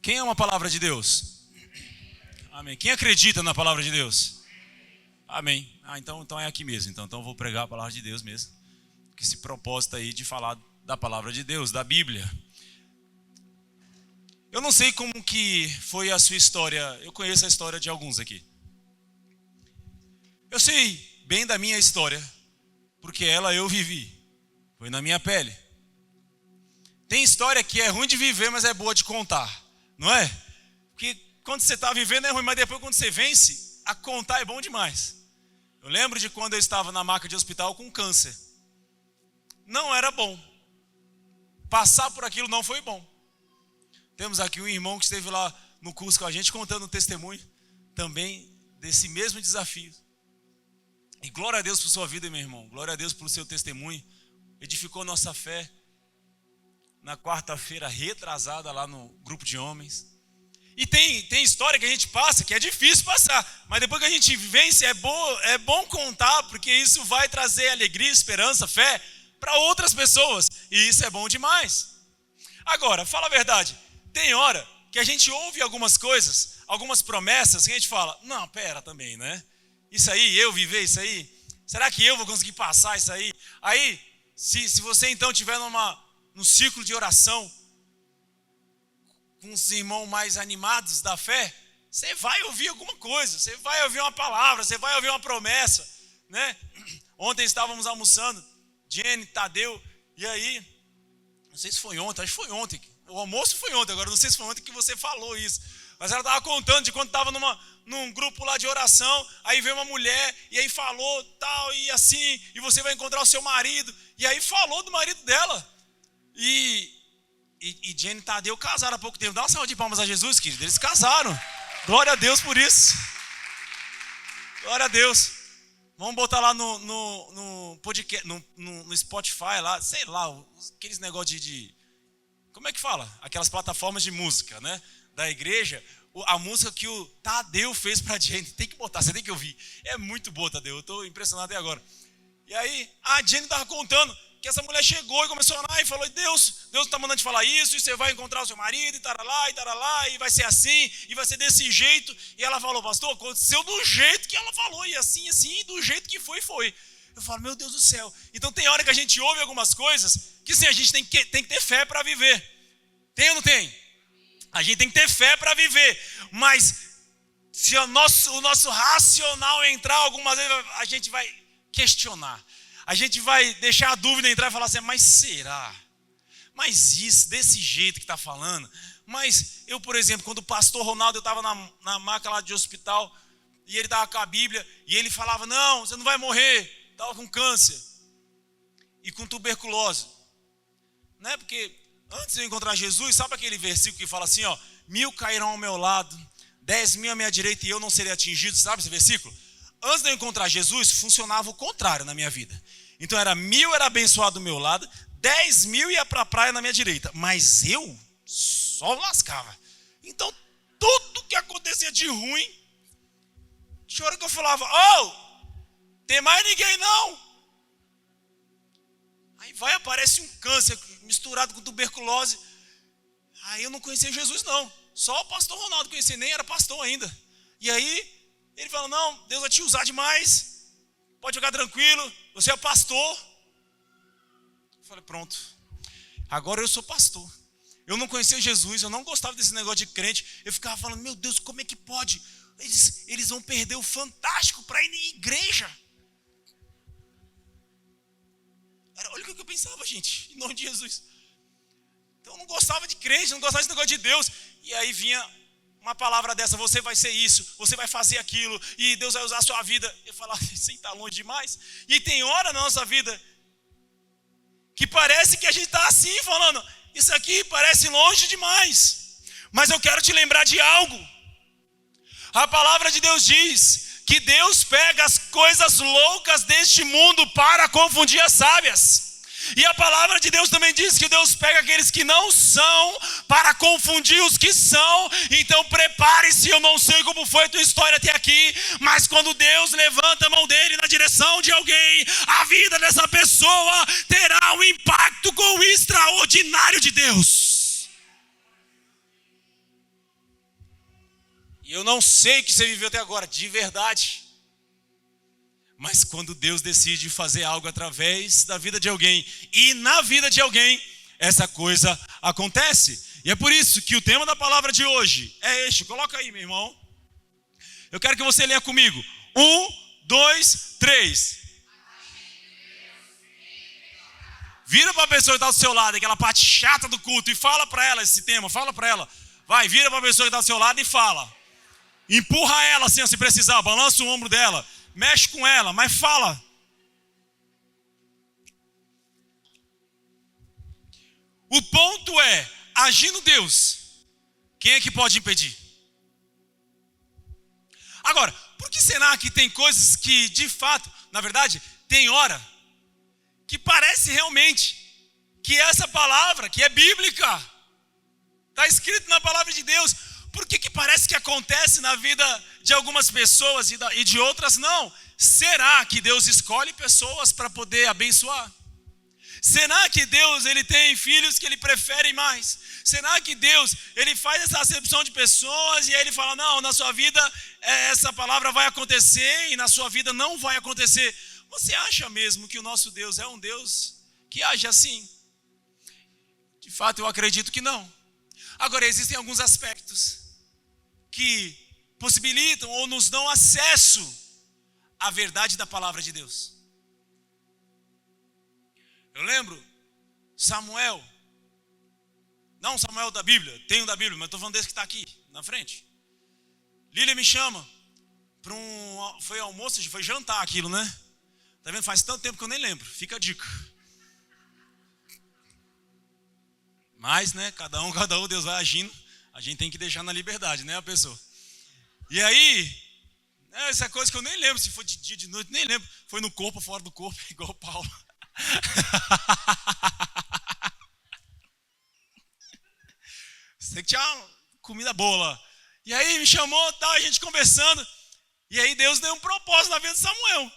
Quem ama a palavra de Deus? Amém. Quem acredita na palavra de Deus? Amém. Então é aqui mesmo. Então eu vou pregar a palavra de Deus mesmo. Com esse propósito aí de falar da palavra de Deus, da Bíblia. Eu não sei como que foi a sua história. Eu conheço a história de alguns aqui. Eu sei bem da minha história, porque ela eu vivi. Foi na minha pele. Tem história que é ruim de viver, mas é boa de contar. Não é? Porque quando você está vivendo é ruim, mas depois quando você vence, a contar é bom demais. Eu lembro de quando eu estava na maca de hospital com câncer. Não era bom. Passar por aquilo não foi bom. Temos aqui um irmão que esteve lá no curso com a gente, contando um testemunho também desse mesmo desafio. E glória a Deus por sua vida, meu irmão. Glória a Deus pelo seu testemunho. Edificou nossa fé. Na quarta-feira retrasada lá no grupo de homens. E tem história que a gente passa, que é difícil passar. Mas depois que a gente vence, é bom contar, porque isso vai trazer alegria, esperança, fé para outras pessoas. E isso é bom demais. Agora, fala a verdade. Tem hora que a gente ouve algumas coisas, algumas promessas, que a gente fala, não, pera também, né? Isso aí, eu viver isso aí? Será que eu vou conseguir passar isso aí? Aí, se você então estiver num ciclo de oração, com os irmãos mais animados da fé, você vai ouvir alguma coisa, você vai ouvir uma palavra, você vai ouvir uma promessa, né? Ontem estávamos almoçando, Jenny, Tadeu, e aí, não sei se foi ontem, acho que foi ontem, o almoço foi ontem, agora não sei se foi ontem que você falou isso, mas ela estava contando de quando estava num grupo lá de oração, aí veio uma mulher, e aí falou tal, e assim, e você vai encontrar o seu marido, e aí falou do marido dela, e Jenny e Tadeu casaram há pouco tempo. Dá uma salva de palmas a Jesus, querido. Eles casaram. Glória a Deus por isso. Glória a Deus. Vamos botar lá no podcast, no Spotify lá, sei lá, aqueles negócios de... Como é que fala? Aquelas plataformas de música, né? Da igreja. A música que o Tadeu fez pra Jenny. Tem que botar, você tem que ouvir. É muito boa, Tadeu. Eu estou impressionado até agora. E aí, a Jenny estava contando que essa mulher chegou e começou a orar e falou, Deus está mandando te falar isso, e você vai encontrar o seu marido, e tarará, e vai ser assim, e vai ser desse jeito. E ela falou, pastor, aconteceu do jeito que ela falou, e assim, e do jeito que foi. Eu falo, meu Deus do céu. Então tem hora que a gente ouve algumas coisas, que sim, a gente tem que ter fé para viver. Tem ou não tem? A gente tem que ter fé para viver, mas se o nosso racional entrar algumas vezes, a gente vai questionar. A gente vai deixar a dúvida entrar e falar assim, mas será? Mas isso, desse jeito que está falando? Mas eu, por exemplo, quando o pastor Ronaldo, eu estava na maca lá de hospital, e ele estava com a Bíblia, e ele falava, não, você não vai morrer. Estava com câncer e com tuberculose. Né? Porque antes de eu encontrar Jesus, sabe aquele versículo que fala assim, ó, 1000 cairão ao meu lado, 10.000 à minha direita e eu não serei atingido, sabe esse versículo? Antes de eu encontrar Jesus, funcionava o contrário na minha vida. Então 1000 era abençoado do meu lado, 10.000 ia para a praia na minha direita. Mas eu só lascava. Então tudo que acontecia de ruim, tinha hora que eu falava, tem mais ninguém não. Aí aparece um câncer misturado com tuberculose. Aí eu não conhecia Jesus não. Só o pastor Ronaldo conhecia, nem era pastor ainda. E aí ele falou, não, Deus vai te usar demais, pode ficar tranquilo, você é pastor. Eu falei, pronto, agora eu sou pastor. Eu não conhecia Jesus, eu não gostava desse negócio de crente. Eu ficava falando, meu Deus, como é que pode? Eles vão perder o fantástico para ir em igreja. Olha o que eu pensava, gente, em nome de Jesus. Então eu não gostava de crente, não gostava desse negócio de Deus. E aí vinha uma palavra dessa, você vai ser isso, você vai fazer aquilo, e Deus vai usar a sua vida. Eu falava, isso está longe demais. E tem hora na nossa vida que parece que a gente está assim, falando, isso aqui parece longe demais. Mas eu quero te lembrar de algo. A palavra de Deus diz que Deus pega as coisas loucas deste mundo para confundir as sábias. E a palavra de Deus também diz que Deus pega aqueles que não são para confundir os que são. Então prepare-se, eu não sei como foi a tua história até aqui, mas quando Deus levanta a mão dele na direção de alguém, a vida dessa pessoa terá um impacto com o extraordinário de Deus. E eu não sei o que você viveu até agora, de verdade. Mas quando Deus decide fazer algo através da vida de alguém e na vida de alguém, essa coisa acontece. E é por isso que o tema da palavra de hoje é este. Coloca aí, meu irmão. Eu quero que você leia comigo. 1, 2, 3. Vira para a pessoa que está do seu lado, aquela parte chata do culto, e fala para ela esse tema, fala para ela. Vai, vira para a pessoa que está do seu lado e fala. Empurra ela assim, se precisar, balança o ombro dela, mexe com ela, mas fala. O ponto é, agindo Deus, quem é que pode impedir? Agora, por que será que tem coisas que, de fato, na verdade, tem hora que parece realmente que essa palavra, que é bíblica, está escrito na palavra de Deus, por que parece que acontece na vida de algumas pessoas e de outras não? Será que Deus escolhe pessoas para poder abençoar? Será que Deus ele tem filhos que ele prefere mais? Será que Deus ele faz essa acepção de pessoas e aí ele fala, não, na sua vida essa palavra vai acontecer e na sua vida não vai acontecer? Você acha mesmo que o nosso Deus é um Deus que age assim? De fato, eu acredito que não. Agora, existem alguns aspectos que possibilitam ou nos dão acesso à verdade da palavra de Deus. Eu lembro Samuel, não Samuel da Bíblia, tenho da Bíblia, mas estou falando desse que está aqui, na frente. Lília me chama para foi almoço, foi jantar aquilo, né? Tá vendo? Faz tanto tempo que eu nem lembro, fica a dica. Mas, né, cada um, Deus vai agindo, a gente tem que deixar na liberdade, né, a pessoa. E aí, essa coisa que eu nem lembro, se foi de dia, de noite, nem lembro. Foi no corpo, fora do corpo, igual o Paulo. Sei que tinha uma comida boa lá. E aí me chamou, tá, a gente conversando. E aí Deus deu um propósito na vida de Samuel.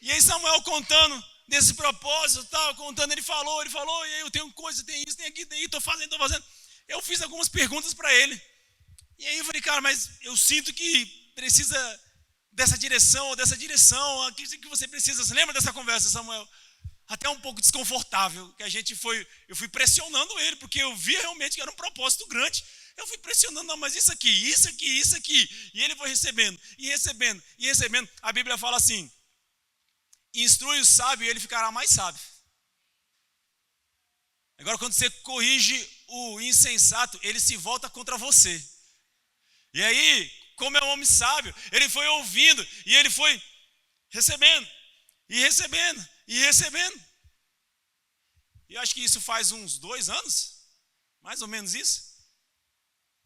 E aí Samuel contando desse propósito, tal, contando, ele falou, e aí eu tenho coisa, tem isso, tem aqui, tem isso, estou fazendo. Eu fiz algumas perguntas para ele. E aí eu falei, cara, mas eu sinto que precisa dessa direção, aquilo que você precisa. Você lembra dessa conversa, Samuel? Até um pouco desconfortável, que eu fui pressionando ele, porque eu via realmente que era um propósito grande. Eu fui pressionando, não, mas isso aqui. E ele foi recebendo. A Bíblia fala assim, instrui o sábio e ele ficará mais sábio. Agora, quando você corrige o insensato, ele se volta contra você. E aí, como é um homem sábio, ele foi ouvindo e ele foi recebendo. E acho que isso faz uns 2 anos, mais ou menos isso.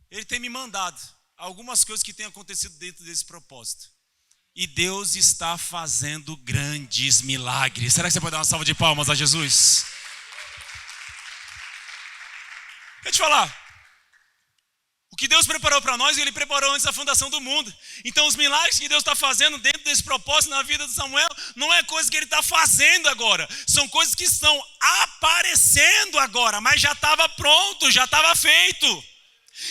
Ele tem me mandado algumas coisas que têm acontecido dentro desse propósito. E Deus está fazendo grandes milagres. Será que você pode dar uma salva de palmas a Jesus? Deixa eu te falar. O que Deus preparou para nós, Ele preparou antes da fundação do mundo. Então os milagres que Deus está fazendo dentro desse propósito na vida de Samuel, não é coisa que Ele está fazendo agora. São coisas que estão aparecendo agora, mas já estava pronto, já estava feito.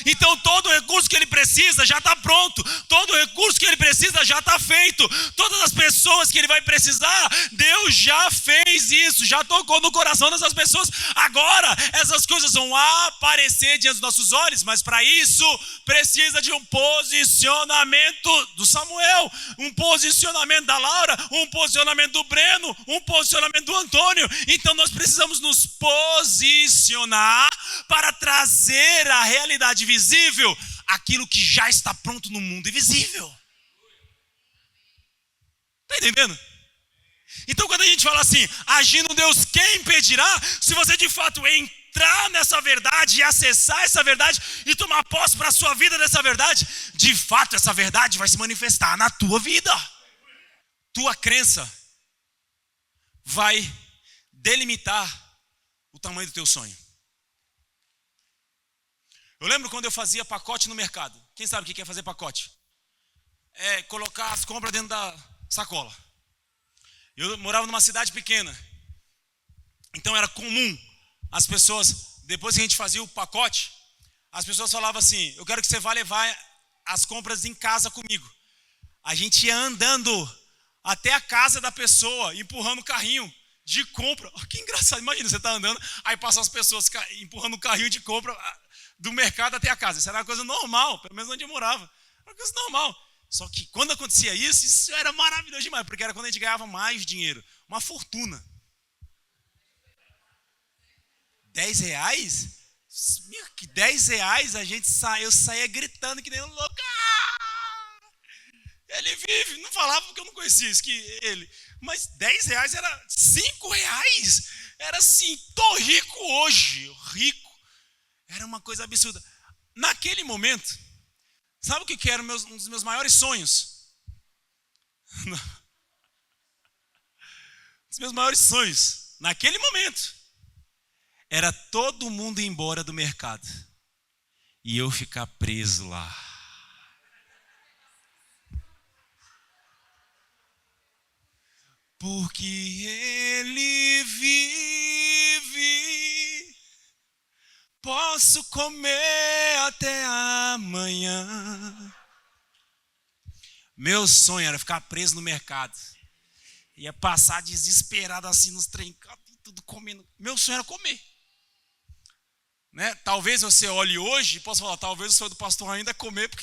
Então todo recurso que ele precisa já está pronto. Todo recurso que ele precisa já está feito. Todas as pessoas que ele vai precisar, Deus já fez isso, já tocou no coração dessas pessoas. Agora essas coisas vão aparecer diante dos nossos olhos, mas para isso precisa de um posicionamento do Samuel, um posicionamento da Laura, um posicionamento do Breno, um posicionamento do Antônio. Então nós precisamos nos posicionar para trazer a realidade visível aquilo que já está pronto no mundo invisível. Está entendendo? Então quando a gente fala assim, agindo Deus, quem impedirá? Se você de fato entrar nessa verdade e acessar essa verdade e tomar posse para a sua vida dessa verdade, de fato essa verdade vai se manifestar na tua vida. Tua crença vai delimitar o tamanho do teu sonho. Eu lembro quando eu fazia pacote no mercado. Quem sabe o que é fazer pacote? É colocar as compras dentro da sacola. Eu morava numa cidade pequena. Então era comum as pessoas, depois que a gente fazia o pacote, as pessoas falavam assim, eu quero que você vá levar as compras em casa comigo. A gente ia andando até a casa da pessoa, empurrando o carrinho de compra. Oh, que engraçado, imagina, você está andando, aí passam as pessoas empurrando o carrinho de compra do mercado até a casa. Isso era uma coisa normal, pelo menos onde eu morava. Era uma coisa normal. Só que quando acontecia isso era maravilhoso demais, porque era quando a gente ganhava mais dinheiro, uma fortuna. R$10? Que R$10 eu saía gritando que nem um louco. Ele vive, não falava porque eu não conhecia isso, que ele. Mas R$10 era R$5. Era assim, tô rico hoje, rico. Era uma coisa absurda. Naquele momento, sabe o que era um dos meus maiores sonhos? Um dos meus maiores sonhos, naquele momento, era todo mundo ir embora do mercado e eu ficar preso lá. Porque ele vive, posso comer até amanhã. Meu sonho era ficar preso no mercado. Ia passar desesperado assim nos trem, tudo comendo. Meu sonho era comer. Né? Talvez você olhe hoje e possa falar, talvez o sonho do pastor ainda é comer, por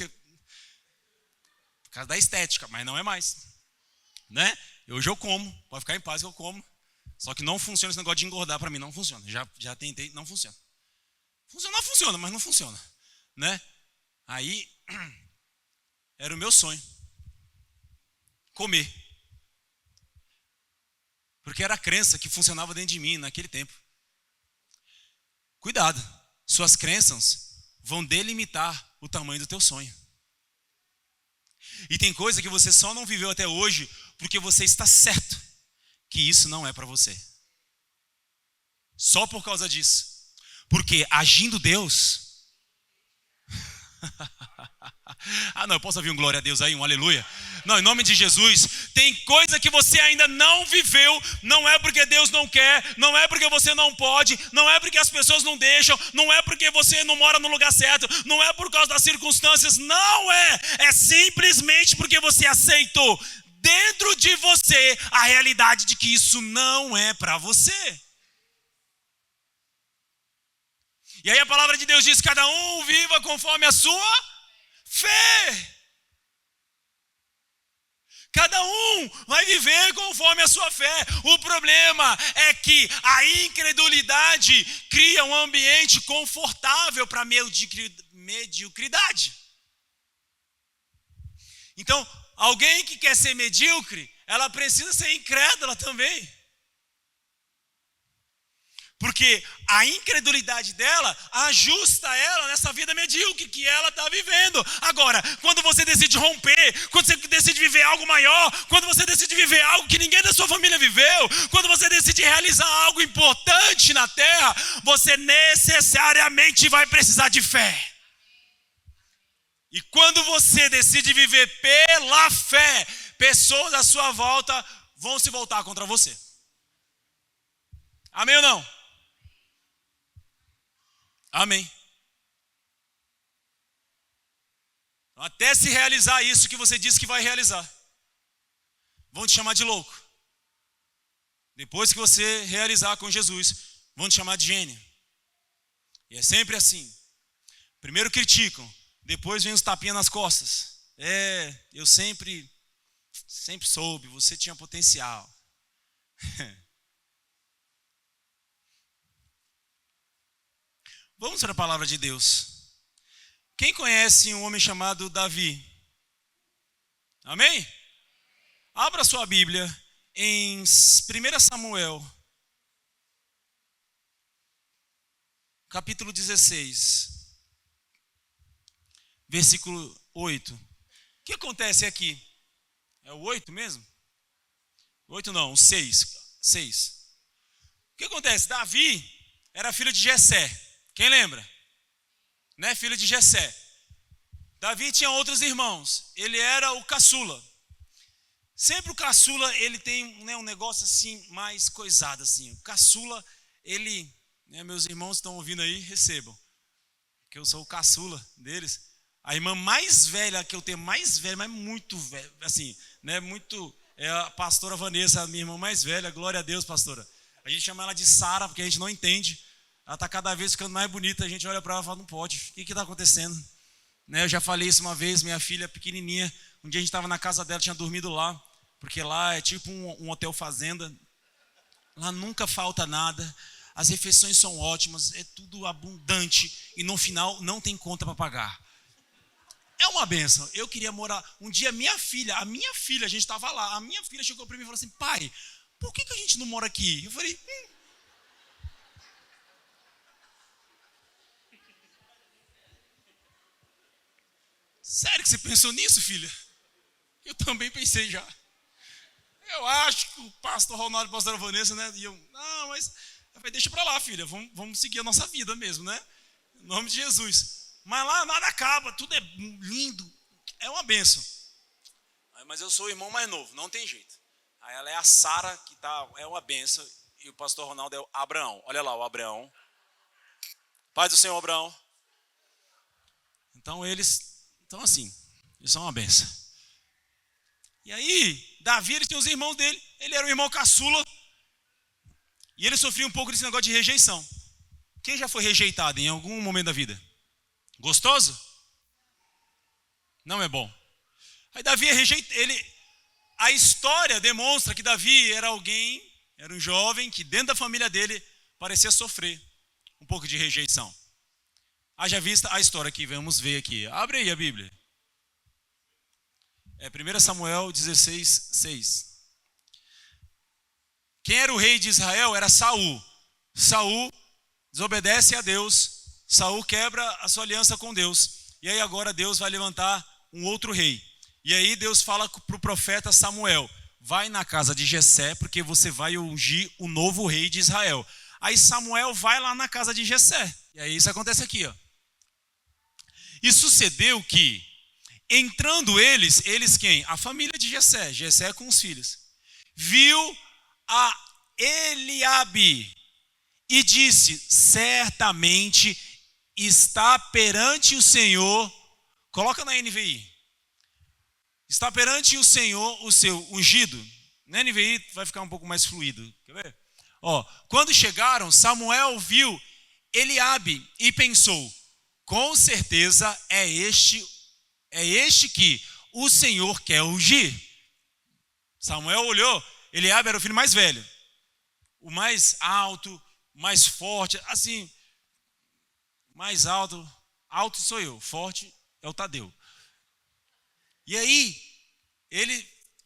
causa da estética, mas não é mais. Né? Hoje eu como, pode ficar em paz que eu como. Só que não funciona esse negócio de engordar para mim, não funciona. Já tentei, não funciona. Funciona, mas não funciona. Né? Aí, era o meu sonho. Comer. Porque era a crença que funcionava dentro de mim naquele tempo. Cuidado, suas crenças vão delimitar o tamanho do teu sonho. E tem coisa que você só não viveu até hoje porque você está certo que isso não é para você. Só por causa disso. Porque agindo Deus... não, eu posso ouvir um glória a Deus aí, um aleluia? Não, em nome de Jesus, tem coisa que você ainda não viveu, não é porque Deus não quer, não é porque você não pode, não é porque as pessoas não deixam, não é porque você não mora no lugar certo, não é por causa das circunstâncias, não é, é simplesmente porque você aceitou dentro de você a realidade de que isso não é para você. E aí a palavra de Deus diz, cada um viva conforme a sua fé. Cada um vai viver conforme a sua fé. O problema é que a incredulidade cria um ambiente confortável para a mediocridade. Então, alguém que quer ser medíocre, ela precisa ser incrédula também. Porque a incredulidade dela ajusta ela nessa vida medíocre que ela está vivendo. Agora, quando você decide romper, quando você decide viver algo maior, quando você decide viver algo que ninguém da sua família viveu, quando você decide realizar algo importante na terra, você necessariamente vai precisar de fé. E quando você decide viver pela fé, pessoas à sua volta vão se voltar contra você. Amém ou não? Amém. Até se realizar isso que você disse que vai realizar, vão te chamar de louco. Depois que você realizar com Jesus, vão te chamar de gênio. E é sempre assim. Primeiro criticam, depois vem os tapinhas nas costas. Eu sempre soube, você tinha potencial. Vamos para a palavra de Deus. Quem conhece um homem chamado Davi? Amém? Abra sua Bíblia em 1 Samuel, capítulo 16, versículo 8. O que acontece aqui? É o 8 mesmo? 8 não, o 6. O que acontece? Davi era filho de Jessé. Quem lembra? Né? Filho de Jessé. Davi tinha outros irmãos. Ele era o caçula. Sempre o caçula, ele tem, né, um negócio assim, mais coisado assim. O caçula, ele, né, meus irmãos estão ouvindo aí, recebam. Que eu sou o caçula deles. A irmã mais velha que eu tenho, mais velha, mas muito velha, assim, né, muito, é a pastora Vanessa, a minha irmã mais velha, glória a Deus, pastora. A gente chama ela de Sara, porque a gente não entende. Ela está cada vez ficando mais bonita, a gente olha para ela e fala, não pode, o que está acontecendo? Né, eu já falei isso uma vez, minha filha pequenininha, um dia a gente estava na casa dela, tinha dormido lá, porque lá é tipo um hotel fazenda, lá nunca falta nada, as refeições são ótimas, é tudo abundante e no final não tem conta para pagar. É uma bênção. Eu queria morar. Um dia a minha filha, a gente estava lá, a minha filha chegou para mim e falou assim, pai, por que a gente não mora aqui? Eu falei, Sério que você pensou nisso, filha? Eu também pensei já. Eu acho que o pastor Ronaldo e a pastora Vanessa, né? E eu, não, mas eu falei, deixa pra lá, filha, vamos seguir a nossa vida mesmo, né? Em nome de Jesus. Mas lá nada acaba, tudo é lindo, é uma bênção. Mas eu sou o irmão mais novo, não tem jeito. Aí ela é a Sara, que é uma bênção, e o pastor Ronaldo é o Abraão. Olha lá, o Abraão. Paz do Senhor, Abraão. Então eles são uma bênção. E aí, Davi, ele tinha os irmãos dele, ele era o irmão caçula, e ele sofria um pouco desse negócio de rejeição. Quem já foi rejeitado em algum momento da vida? Gostoso? Não é bom. Aí Davi é rejeitado, a história demonstra que Davi era um jovem que dentro da família dele parecia sofrer um pouco de rejeição. Haja vista a história que vamos ver aqui. Abre aí a Bíblia. É 1 Samuel 16, 6. Quem era o rei de Israel era Saul. Saul desobedece a Deus. Saul quebra a sua aliança com Deus. E aí agora Deus vai levantar um outro rei. E aí Deus fala para o profeta Samuel, vai na casa de Jessé, porque você vai ungir o novo rei de Israel. Aí Samuel vai lá na casa de Jessé. E aí isso acontece aqui, ó. E sucedeu que, entrando eles quem? A família de Jessé com os filhos, viu a Eliabe e disse, certamente está perante o Senhor, coloca na NVI, está perante o Senhor o seu ungido. Na NVI vai ficar um pouco mais fluido, quer ver? Quando chegaram, Samuel viu Eliabe e pensou, com certeza é este que o Senhor quer ungir. Samuel olhou, Eliabe era o filho mais velho, o mais alto, mais forte, assim, mais alto sou eu, forte é o Tadeu. E aí,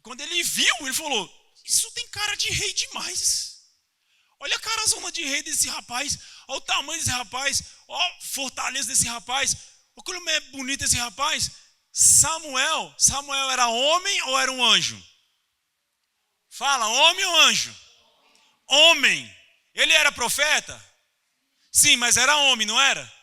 quando ele viu, ele falou, isso tem cara de rei demais. Olha a carazona de rei desse rapaz, olha o tamanho desse rapaz, olha a fortaleza desse rapaz, olha como é bonito esse rapaz. Samuel era homem ou era um anjo? Fala, homem ou anjo? Homem. Ele era profeta? Sim, mas era homem, não era?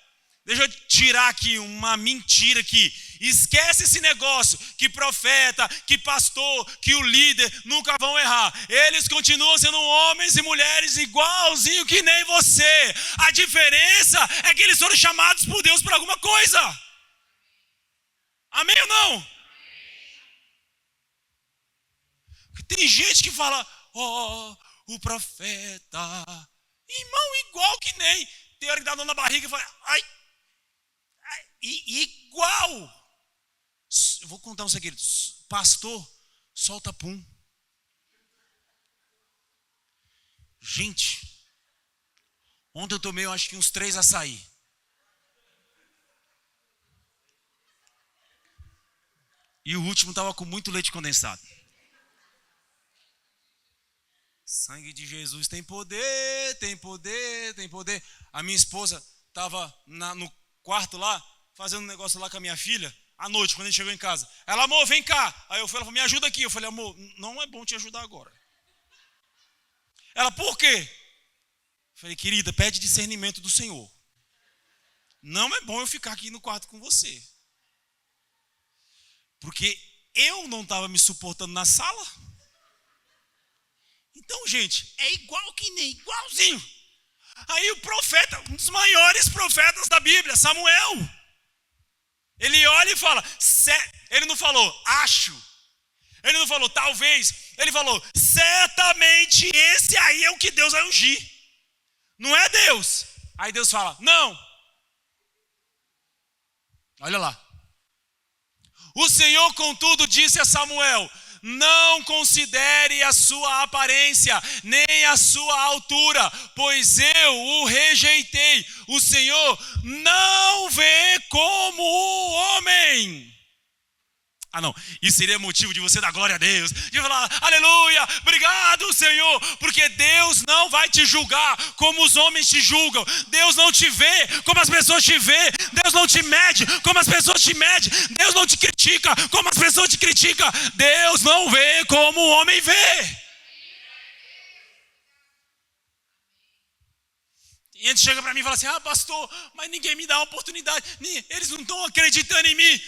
Deixa eu tirar aqui uma mentira aqui. Esquece esse negócio que profeta, que pastor, que o líder nunca vão errar. Eles continuam sendo homens e mulheres igualzinho que nem você. A diferença é que eles foram chamados por Deus para alguma coisa. Amém ou não? Tem gente que fala, o profeta, irmão, igual que nem. Tem hora que dá dor na barriga e fala, ai, igual. Eu vou contar um segredo. Pastor, solta pum. Gente, ontem eu tomei, eu acho que uns 3 açaí. E o último estava com muito leite condensado. Sangue de Jesus tem poder, tem poder, tem poder. A minha esposa estava no quarto lá, fazendo um negócio lá com a minha filha, à noite, quando a gente chegou em casa. Ela, amor, vem cá. Aí ela falou, me ajuda aqui. Eu falei, amor, não é bom te ajudar agora. Ela, por quê? Eu falei, querida, pede discernimento do Senhor. Não é bom eu ficar aqui no quarto com você. Porque eu não estava me suportando na sala. Então, gente, é igual que nem, igualzinho. Aí o profeta, um dos maiores profetas da Bíblia, Samuel, ele olha fala, ele não falou, acho. Ele não falou, talvez. Ele falou, certamente esse aí é o que Deus vai ungir. Não é Deus. Aí Deus fala, não. Olha lá. O Senhor, contudo, disse a Samuel, não considere a sua aparência, nem a sua altura, pois eu o rejeitei. O Senhor não vê como o homem. Não, isso seria motivo de você dar glória a Deus, de falar, aleluia, obrigado Senhor, porque Deus não vai te julgar como os homens te julgam, Deus não te vê como as pessoas te vê, Deus não te mede como as pessoas te medem, Deus não te critica como as pessoas te criticam, Deus não vê como o homem vê. E gente chega para mim e fala assim, pastor, mas ninguém me dá uma oportunidade, eles não estão acreditando em mim.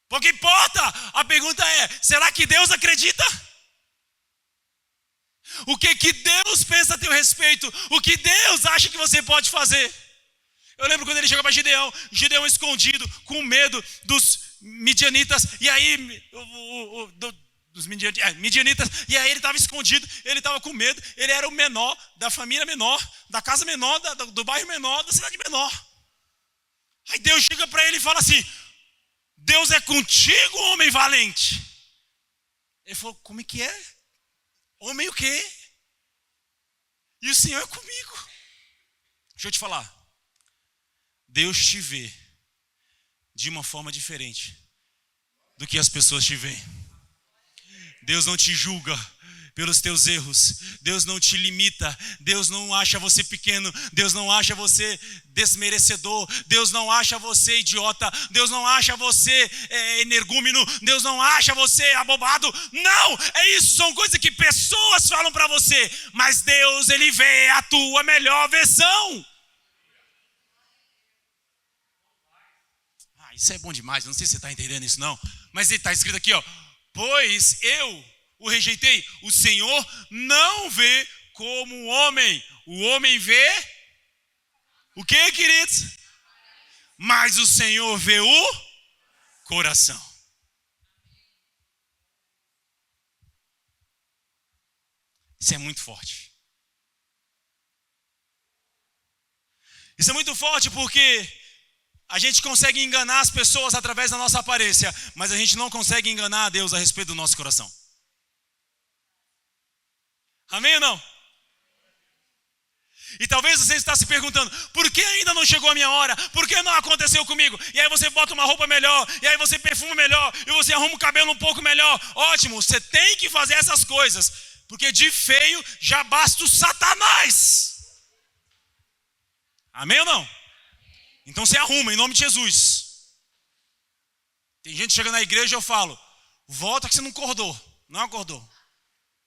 Pouco importa, a pergunta é, será que Deus acredita? O que Deus pensa a teu respeito? O que Deus acha que você pode fazer? Eu lembro quando ele chegou para Gideão escondido, com medo dos midianitas, e aí, dos midianitas, e aí ele estava escondido, ele estava com medo, ele era o menor, da família menor, da casa menor, do bairro menor, da cidade menor. Aí Deus chega para ele e fala assim, Deus é contigo, homem valente. Ele falou, como é que é? Homem o quê? E o Senhor é comigo. Deixa eu te falar. Deus te vê de uma forma diferente do que as pessoas te veem. Deus não te julga pelos teus erros, Deus não te limita, Deus não acha você pequeno, Deus não acha você desmerecedor, Deus não acha você idiota, Deus não acha você energúmeno, Deus não acha você abobado. Não, é isso, são coisas que pessoas falam para você, mas Deus, ele vê a tua melhor versão. Isso é bom demais, não sei se você está entendendo isso não, mas ele está escrito aqui, pois eu o rejeitei, o Senhor não vê como o homem vê o que, queridos? Mas o Senhor vê o coração. Isso é muito forte. Isso é muito forte porque a gente consegue enganar as pessoas através da nossa aparência, mas a gente não consegue enganar a Deus a respeito do nosso coração. Amém ou não? E talvez você está se perguntando, por que ainda não chegou a minha hora? Por que não aconteceu comigo? E aí você bota uma roupa melhor, e aí você perfuma melhor, e você arruma o cabelo um pouco melhor. Ótimo, você tem que fazer essas coisas, porque de feio já basta o Satanás. Amém ou não? Então você arruma, em nome de Jesus. Tem gente que chega na igreja e eu falo, volta que você não acordou. Não acordou.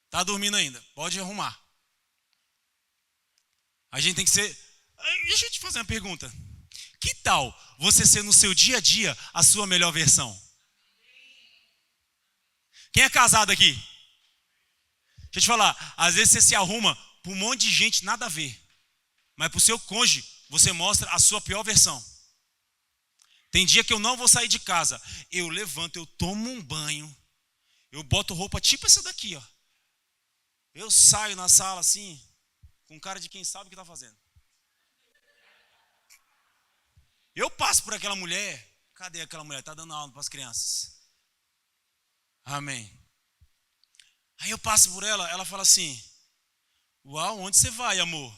Está dormindo ainda, pode arrumar. A gente tem que ser... Deixa eu te fazer uma pergunta. Que tal você ser no seu dia a dia a sua melhor versão? Quem é casado aqui? Deixa eu te falar, às vezes você se arruma para um monte de gente nada a ver, mas para o seu cônjuge você mostra a sua pior versão. Tem dia que eu não vou sair de casa, eu levanto, eu tomo um banho, eu boto roupa tipo essa daqui, eu saio na sala assim, com cara de quem sabe o que está fazendo. Eu passo por aquela mulher, cadê aquela mulher? Está dando aula para as crianças. Amém. Aí eu passo por ela, ela fala assim, uau, onde você vai, amor?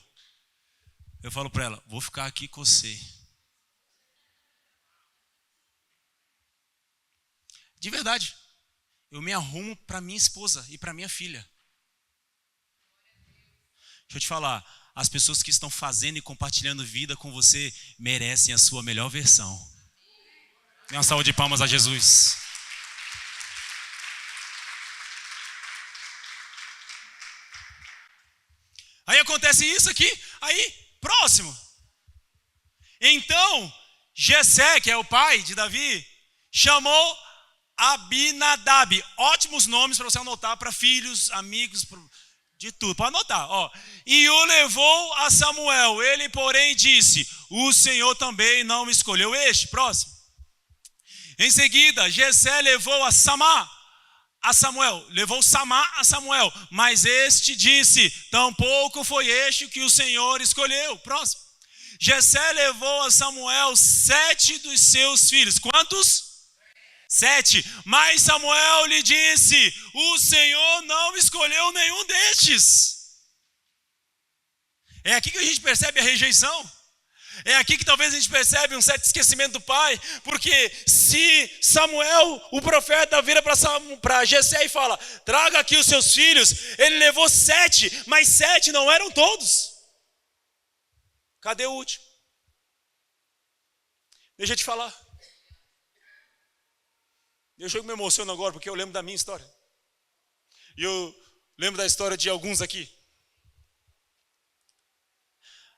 Eu falo para ela, vou ficar aqui com você. De verdade, eu me arrumo para minha esposa e para minha filha. Deixa eu te falar, as pessoas que estão fazendo e compartilhando vida com você merecem a sua melhor versão. Dê uma salva de palmas a Jesus. Aí acontece isso aqui, aí próximo. Então, Jessé, que é o pai de Davi, chamou Abinadab. Ótimos nomes para você anotar para filhos, amigos, de tudo. Pode anotar. E o levou a Samuel. Ele, porém, disse, o Senhor também não me escolheu. Próximo. Em seguida, Jessé levou a Samuel, mas este disse: tampouco foi este que o Senhor escolheu. Próximo. Jessé levou a Samuel 7 dos seus filhos. Quantos? 7. Mas Samuel lhe disse: o Senhor não escolheu nenhum destes. É aqui que a gente percebe a rejeição. É aqui que talvez a gente percebe um certo esquecimento do pai. Porque se Samuel, o profeta, vira para Jessé e fala: traga aqui os seus filhos. Ele levou 7, mas 7 não eram todos. Cadê o último? Deixa eu te falar. Eu me emociono agora porque eu lembro da minha história. E eu lembro da história de alguns aqui.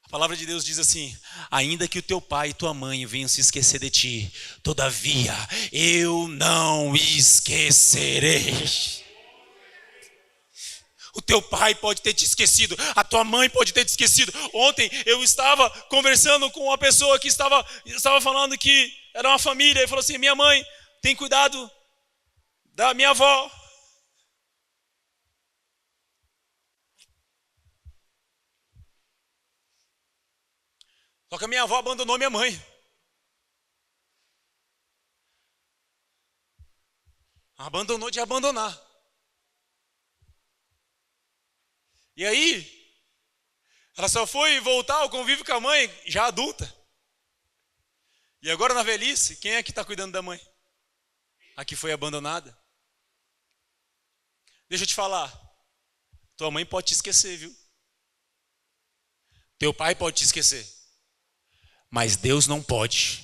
A palavra de Deus diz assim: ainda que o teu pai e tua mãe venham se esquecer de ti, todavia eu não esquecerei. O teu pai pode ter te esquecido, a tua mãe pode ter te esquecido. Ontem eu estava conversando com uma pessoa que estava falando que era uma família, e falou assim: minha mãe tem cuidado da minha avó. Só que a minha avó abandonou minha mãe. Abandonou de abandonar. E aí, ela só foi voltar ao convívio com a mãe já adulta. E agora na velhice, quem é que está cuidando da mãe? A que foi abandonada. Deixa eu te falar. Tua mãe pode te esquecer, viu? Teu pai pode te esquecer. Mas Deus não pode.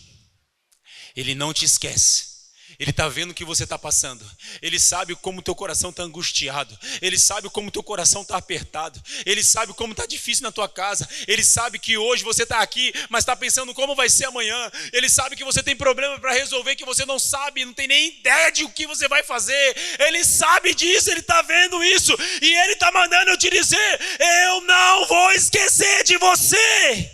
Ele não te esquece. Ele está vendo o que você está passando. Ele sabe como teu coração está angustiado. Ele sabe como teu coração está apertado. Ele sabe como está difícil na tua casa. Ele sabe que hoje você está aqui, mas está pensando como vai ser amanhã. Ele sabe que você tem problema para resolver, que você não sabe, não tem nem ideia de o que você vai fazer. Ele sabe disso, ele está vendo isso. E ele está mandando eu te dizer: eu não vou esquecer de você.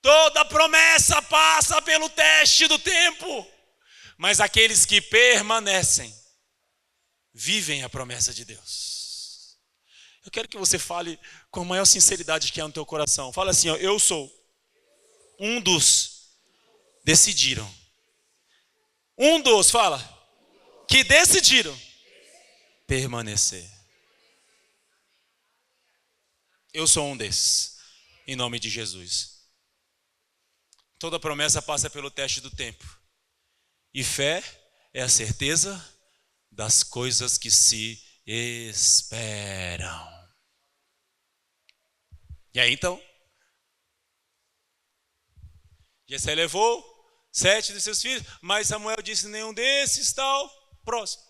Toda promessa passa pelo teste do tempo, mas aqueles que permanecem vivem a promessa de Deus. Eu quero que você fale com a maior sinceridade que há no teu coração. Fala assim: ó, eu sou um dos decidiram. Um dos, fala, que decidiram permanecer. Eu sou um desses, em nome de Jesus. Toda promessa passa pelo teste do tempo. E fé é a certeza das coisas que se esperam. E aí então, Jessé levou 7 dos seus filhos, mas Samuel disse: nenhum desses tal. Próximo.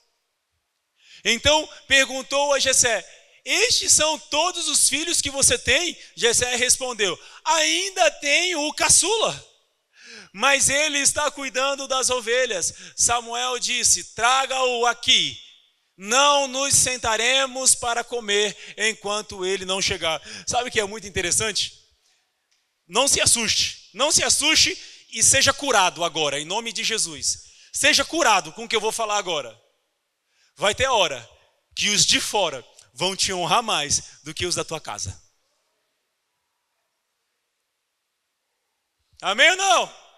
Então perguntou a Jessé: estes são todos os filhos que você tem? Jessé respondeu: ainda tenho o caçula, mas ele está cuidando das ovelhas. Samuel disse: traga-o aqui, não nos sentaremos para comer enquanto ele não chegar. Sabe o que é muito interessante? Não se assuste e seja curado agora, em nome de Jesus. Seja curado com o que eu vou falar agora. Vai ter hora que os de fora vão te honrar mais do que os da tua casa. Amém ou não?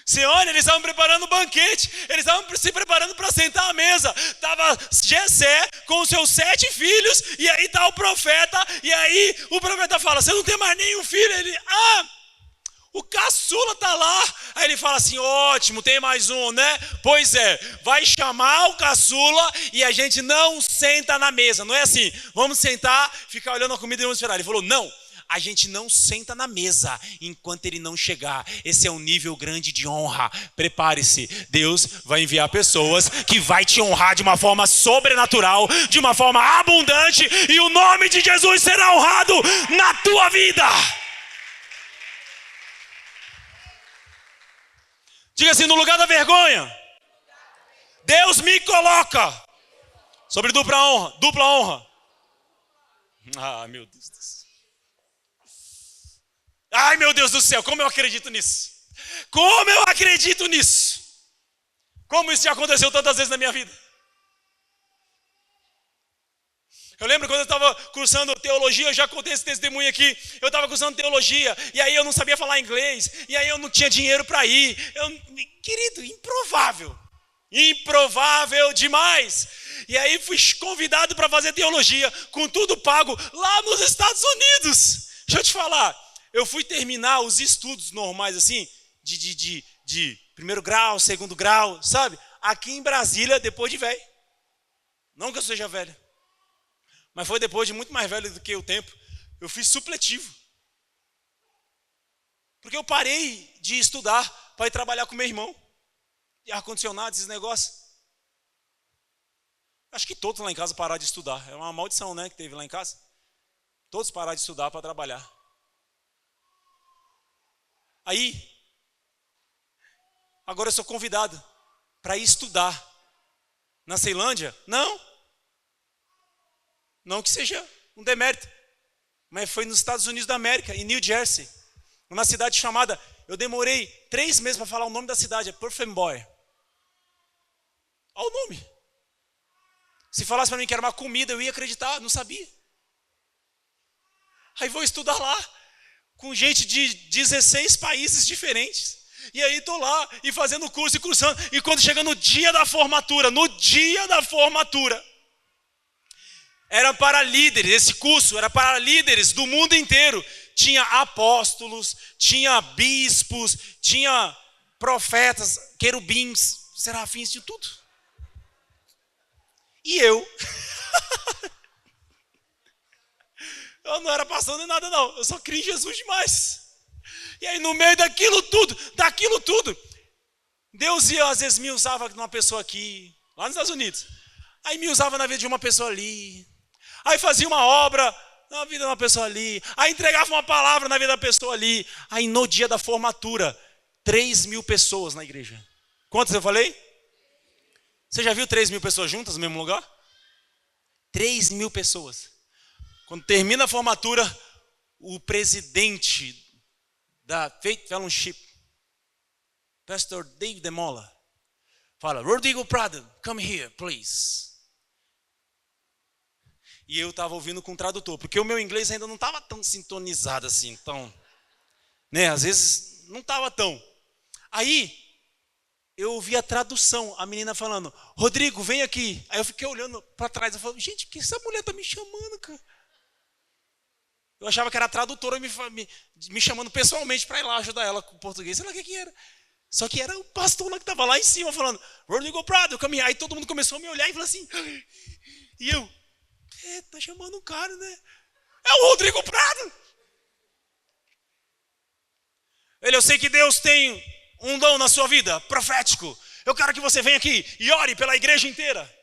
Você olha, eles estavam preparando o banquete, eles estavam se preparando para sentar à mesa. Estava Jessé com os seus 7 filhos, e aí está o profeta, e aí o profeta fala: você não tem mais nenhum filho? Ele: o caçula está lá. Aí ele fala assim: ótimo, tem mais um, né? Pois é, vai chamar o caçula e a gente não senta na mesa. Não é assim, vamos sentar, ficar olhando a comida e vamos esperar. Ele falou: não, a gente não senta na mesa enquanto ele não chegar. Esse é um nível grande de honra. Prepare-se, Deus vai enviar pessoas que vai te honrar de uma forma sobrenatural, de uma forma abundante, e o nome de Jesus será honrado na tua vida. Diga assim: no lugar da vergonha, Deus me coloca sobre dupla honra. Ah, meu Deus do céu. meu Deus do céu, como eu acredito nisso? Como eu acredito nisso? Como isso já aconteceu tantas vezes na minha vida? Eu lembro quando eu estava cursando teologia, eu já contei esse testemunho aqui. Eu estava cursando teologia, e aí eu não sabia falar inglês, e aí eu não tinha dinheiro para ir. Querido, improvável. Improvável demais. E aí fui convidado para fazer teologia, com tudo pago, lá nos Estados Unidos. Deixa eu te falar, eu fui terminar os estudos normais, assim, de primeiro grau, segundo grau, sabe? Aqui em Brasília, depois de velho. Não que eu seja velho. Mas foi depois de muito mais velho do que o tempo. Eu fiz supletivo. Porque eu parei de estudar para ir trabalhar com meu irmão. E ar-condicionado, esses negócios. Acho que todos lá em casa pararam de estudar. É uma maldição, né, que teve lá em casa. Todos pararam de estudar para trabalhar. Aí, agora eu sou convidado para ir estudar. Na Ceilândia? Não que seja um demérito, mas foi nos Estados Unidos da América, em New Jersey, numa cidade chamada, eu demorei 3 meses para falar o nome da cidade, é Perfume. Olha o nome. Se falasse para mim que era uma comida, eu ia acreditar, não sabia. Aí vou estudar lá, com gente de 16 países diferentes. E aí estou lá, e fazendo curso e cursando, e quando chega no dia da formatura, era para líderes, esse curso era para líderes do mundo inteiro. Tinha apóstolos, tinha bispos, tinha profetas, querubins, serafins, de tudo. E eu não era pastor nem nada não, eu só criei em Jesus demais. E aí no meio daquilo tudo, Deus às vezes me usava numa pessoa aqui, lá nos Estados Unidos. Aí me usava na vida de uma pessoa ali. Aí fazia uma obra na vida de uma pessoa ali. Aí entregava uma palavra na vida da pessoa ali. Aí no dia da formatura, 3.000 pessoas na igreja. Quantas eu falei? Você já viu 3.000 pessoas juntas no mesmo lugar? 3.000 pessoas. Quando termina a formatura, o presidente da Faith Fellowship, Pastor Dave Demola, fala, Rodrigo Prado, come here, please. E eu estava ouvindo com o tradutor, porque o meu inglês ainda não estava tão sintonizado assim, então, né, às vezes não estava tão. Aí, eu ouvi a tradução, a menina falando, Rodrigo, vem aqui. Aí eu fiquei olhando para trás, eu falei, gente, por que essa mulher está me chamando, cara? Eu achava que era a tradutora me chamando pessoalmente para ir lá ajudar ela com o português, sei lá o que era. Só que era o pastor lá que estava lá em cima falando, Rodrigo Prado, come here. Aí todo mundo começou a me olhar e falou assim, e eu, tá chamando um cara, né? É o Rodrigo Prado. Eu sei que Deus tem um dom na sua vida, profético. Eu quero que você venha aqui e ore pela igreja inteira.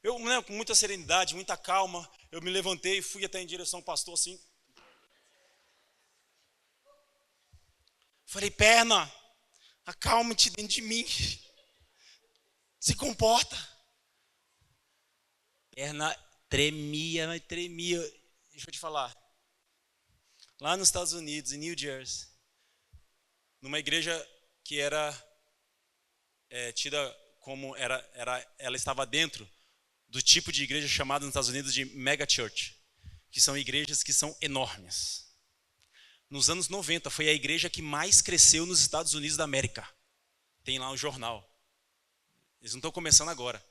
Eu, né, com muita serenidade, muita calma, eu me levantei e fui até em direção ao pastor assim. Falei, perna, acalma-te dentro de mim. Se comporta. Perna tremia, mas tremia. Deixa eu te falar. Lá nos Estados Unidos, em New Jersey, numa igreja que era tida como ela estava dentro do tipo de igreja chamada nos Estados Unidos de mega church, que são igrejas que são enormes. Nos anos 90 foi a igreja que mais cresceu nos Estados Unidos da América. Tem lá um jornal. Eles não estão começando agora.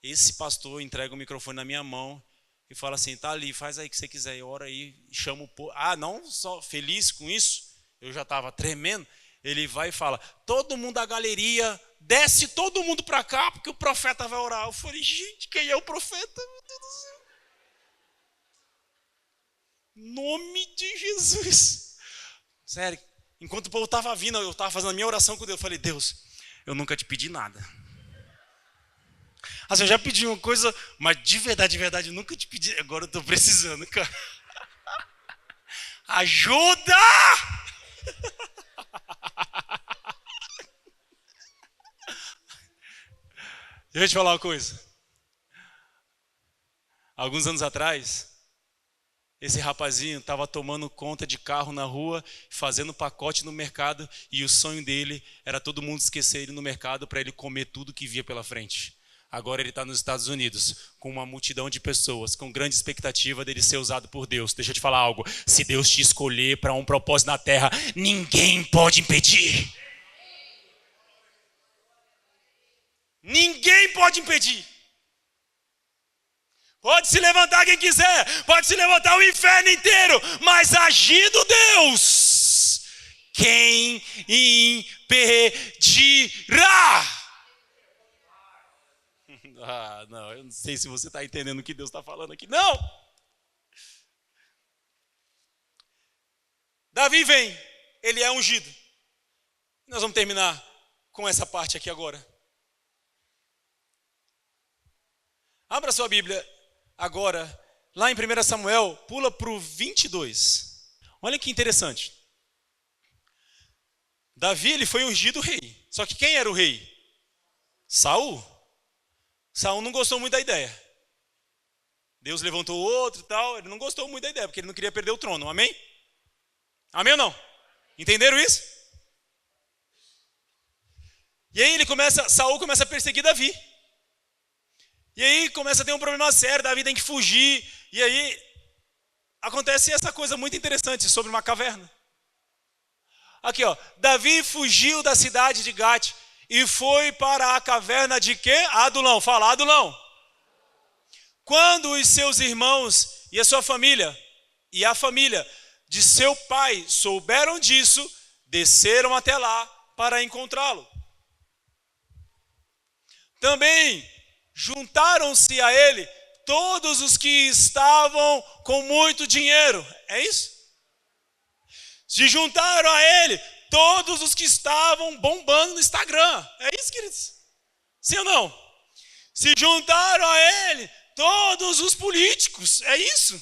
Esse pastor entrega o microfone na minha mão e fala assim, tá ali, faz aí o que você quiser, ora aí, chama o povo. Ah, não só feliz com isso, eu já estava tremendo. Ele vai e fala, todo mundo da galeria, desce todo mundo para cá, porque o profeta vai orar. Eu falei, gente, quem é o profeta? Meu Deus do céu. Nome de Jesus. Sério, enquanto o povo estava vindo, eu estava fazendo a minha oração com Deus. Eu falei, Deus, eu nunca te pedi nada. Assim, eu já pedi uma coisa, mas de verdade, eu nunca te pedi. Agora eu estou precisando, cara. Ajuda! Deixa eu te falar uma coisa. Alguns anos atrás, esse rapazinho estava tomando conta de carro na rua, fazendo pacote no mercado, e o sonho dele era todo mundo esquecer ele no mercado para ele comer tudo que via pela frente. Agora ele está nos Estados Unidos, com uma multidão de pessoas, com grande expectativa dele ser usado por Deus. Deixa eu te falar algo, se Deus te escolher para um propósito na terra, ninguém pode impedir. Ninguém pode impedir. Pode se levantar quem quiser, pode se levantar o inferno inteiro, mas agindo Deus, quem impedirá? Não, eu não sei se você está entendendo o que Deus está falando aqui. Não! Davi vem, ele é ungido. Nós vamos terminar com essa parte aqui agora. Abra sua Bíblia agora, lá em 1 Samuel, pula para o 22. Olha que interessante. Davi, ele foi ungido rei. Só que quem era o rei? Saul. Saul não gostou muito da ideia. Deus levantou outro e tal, ele não gostou muito da ideia, porque ele não queria perder o trono, amém? Amém ou não? Entenderam isso? E aí Saul começa a perseguir Davi. E aí começa a ter um problema sério, Davi tem que fugir. E aí acontece essa coisa muito interessante sobre uma caverna. Aqui, ó, Davi fugiu da cidade de Gate e foi para a caverna de quê? Adulão, fala Adulão. Quando os seus irmãos e a sua família, e a família de seu pai souberam disso, desceram até lá para encontrá-lo. Também juntaram-se a ele todos os que estavam com muito dinheiro. É isso? Se juntaram a ele todos os que estavam bombando no Instagram. É isso, queridos? Sim ou não? Se juntaram a ele todos os políticos. É isso?